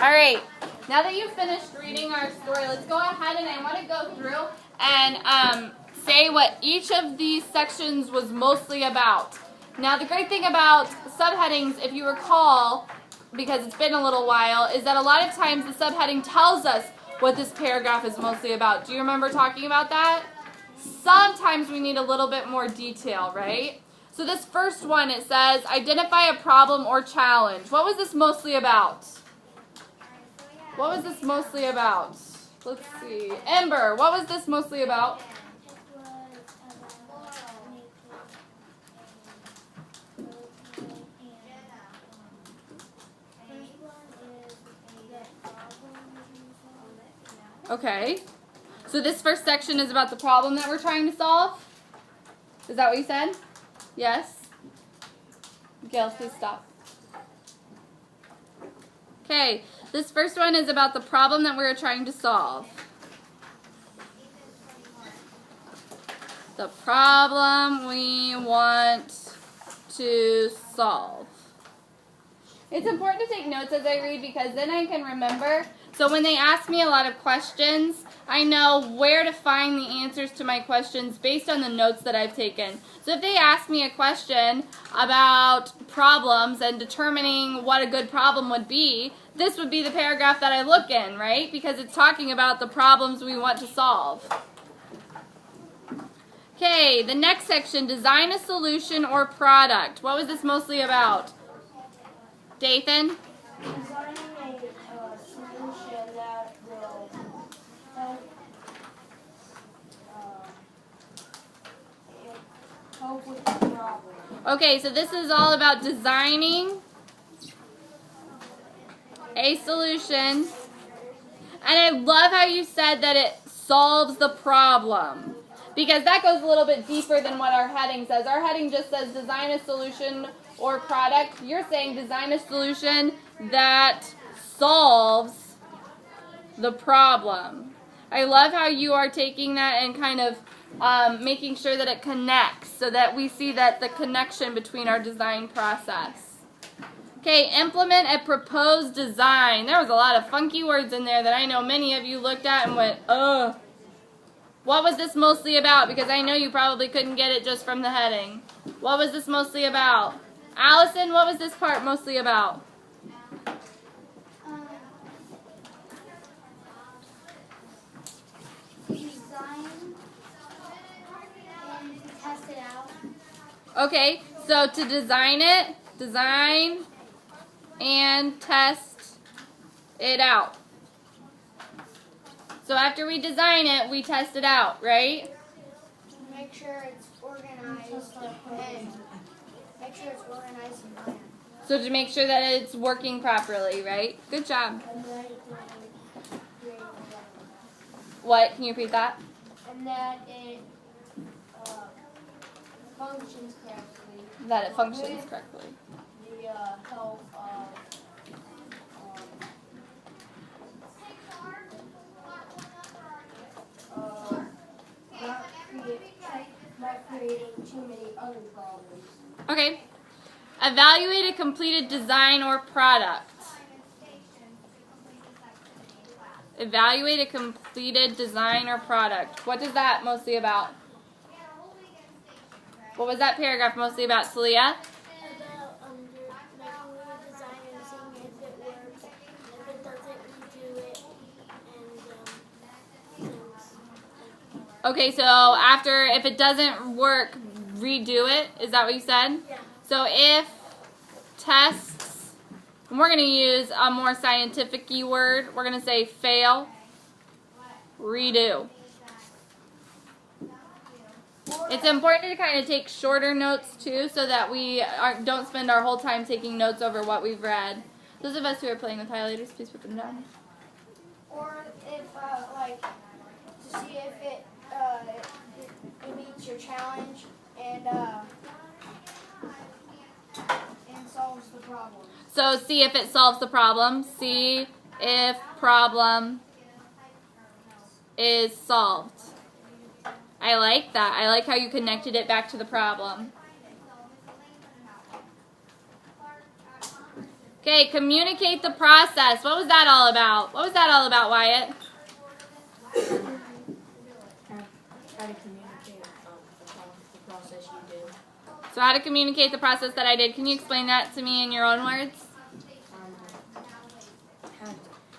All right, now that you've finished reading our story, let's go ahead and I want to go through and say what each of these sections was mostly about. Now, the great thing about subheadings, if you recall, because it's been a little while, is that a lot of times the subheading tells us what this paragraph is mostly about. Do you remember talking about that? Sometimes we need a little bit more detail, right? So this first one, it says, identify a problem or challenge. What was this mostly about? What was this mostly about? Let's see. Ember, what was this mostly about? Okay. So this first section is about the problem that we're trying to solve? Is that what you said? Yes? Gail, please stop. Okay. This first one is about the problem that we're trying to solve. The problem we want to solve. It's important to take notes as I read because then I can remember. So when they ask me a lot of questions, I know where to find the answers to my questions based on the notes that I've taken. So if they ask me a question about problems and determining what a good problem would be, this would be the paragraph that I look in, right? Because it's talking about the problems we want to solve. Okay, the next section, design a solution or product. What was this mostly about? Dathan? Designing a solution that will help with the problem. Okay, so this is all about designing a solution. And I love how you said that it solves the problem. Because that goes a little bit deeper than what our heading says. Our heading just says design a solution or product. You're saying design a solution that solves the problem. I love how you are taking that and kind of making sure that it connects so that we see that the connection between our design process. Okay, implement a proposed design. There was a lot of funky words in there that I know many of you looked at and went, ugh. What was this mostly about? Because I know you probably couldn't get it just from the heading. What was this mostly about? Allison, what was this part mostly about? Design and test it out. Okay, so to design it, design and test it out. So after we design it, we test it out, right? Make sure it's organized and make sure it's organized and planned. So to make sure that it's working properly, right? Good job. And then What? Can you repeat that? and that it functions correctly. That it functions correctly. The help of not creating too many other problems. Okay. Evaluate a completed design or product. Evaluate a completed design or product. What is that mostly about? What was that paragraph mostly about, Celia? About making a design and seeing if it works. If it doesn't, redo it. Okay, so after, if it doesn't work, redo it. Is that what you said? Yeah. So if tests, and we're going to use a more scientific-y word, we're going to say fail, redo. It's important to kind of take shorter notes too so that we don't spend our whole time taking notes over what we've read. Those of us who are playing with highlighters, please put them down. Or if, to see if it meets your challenge and solves the problem. So see if it solves the problem. See if problem is solved. I like that. I like how you connected it back to the problem. Okay, communicate the process. What was that all about? What was that all about, Wyatt? How to communicate the process you did. So how to communicate the process that I did. Can you explain that to me in your own words?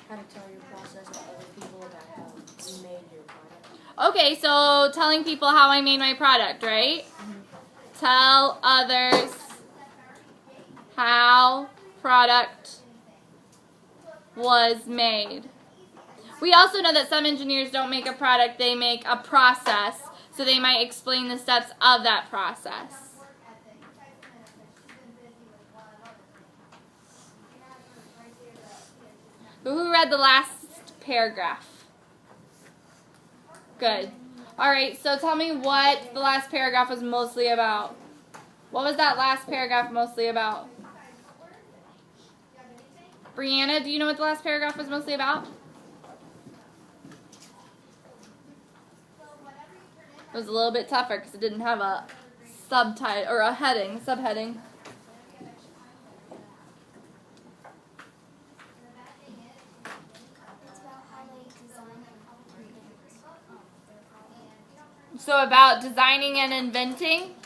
How to tell your process to other people about how you made your product. Okay, so telling people how I made my product, right? Tell others how product was made. We also know that some engineers don't make a product, they make a process. So they might explain the steps of that process. Who read the last paragraph? Good. Alright, so tell me what the last paragraph was mostly about. What was that last paragraph mostly about? Brianna, do you know what the last paragraph was mostly about? It was a little bit tougher because it didn't have a subtitle or a subheading. So about designing and inventing.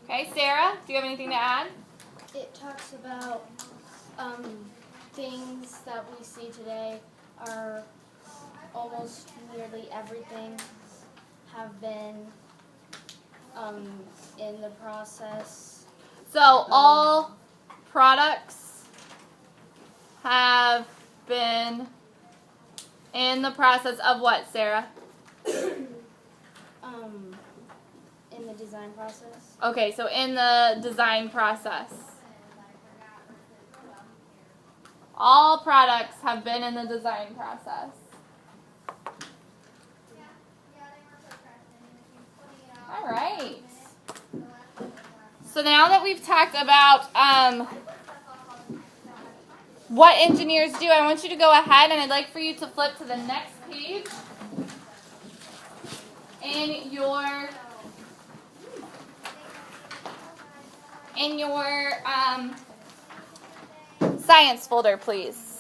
Okay, Sarah, do you have anything to add? It talks about things that we see today are almost nearly everything have been in the process. So all products have been in the process of what, Sarah? In the design process. Okay, so in the design process. All products have been in the design process. All right. So now that we've talked about what engineers do, I want you to go ahead and I'd like for you to flip to the next page in your science folder, please.